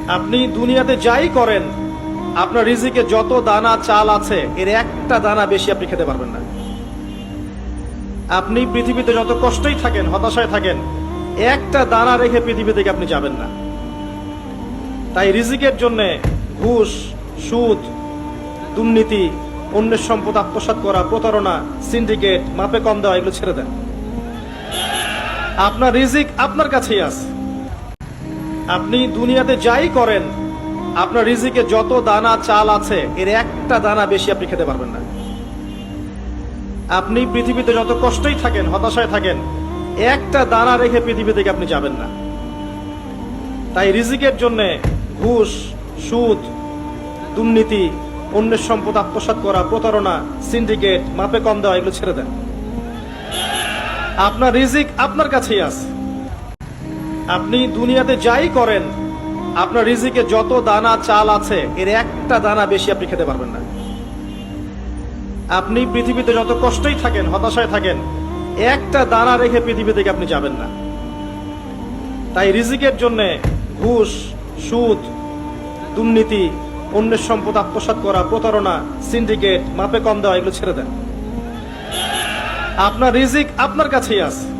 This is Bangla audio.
আপনি দুনিয়াতে যাই করেন, আপনার রিজিকে যত দানা চাল আছে এর একটা দানা বেশি আপনি খেতে পারবেন না। আপনি পৃথিবীতে যত কষ্টই থাকেন, হতাশায় থাকেন, একটা দানা রেখে পৃথিবী থেকে আপনি যাবেন না। তাই রিজিকের জন্য ঘুষ, সুদ, দুর্নীতি, অন্যের সম্পদ আত্মসাৎ করা, প্রতারণা, সিন্ডিকেট, মাপে কম দেওয়া, এগুলো ছেড়ে দেন। আপনার রিজিক আপনার কাছেই আছে। আপনি দুনিয়াতে যাই করেন, আপনার রিজিকে যত দানা চাল আছে এর একটা দানা বেশি আপনি খেতে পারবেন না। আপনি পৃথিবীতে যত কষ্টই থাকেন, হতাশায় থাকেন, একটা দানা রেখে পৃথিবী থেকে আপনি যাবেন না। তাই রিজিকের জন্য ঘুষ, সুদ, দুর্নীতি, অন্যের সম্পদ আত্মসাৎ করা, প্রতারণা, সিন্ডিকেট, মাপে কম দেওয়া, এগুলো ছেড়ে দেন। আপনার রিজিক আপনার কাছেই আছে। আপনি দুনিয়াতে যাই করেন, আপনার রিজিকে যত দানা চাল আছে এর একটা দানা বেশি আপনি খেতে পারবেন না। আপনি পৃথিবীতে যত কষ্টই থাকেন, হতাশায় থাকেন, একটা দানা রেখে পৃথিবী থেকে আপনি যাবেন না। তাই রিজিকের জন্য ঘুষ, সুদ, দুর্নীতি, অন্যের সম্পদ আত্মসাৎ করা, প্রতারণা, সিন্ডিকেট, মাপে কম দেওয়া, এগুলো ছেড়ে দেন। আপনার রিজিক আপনার কাছেই আছে।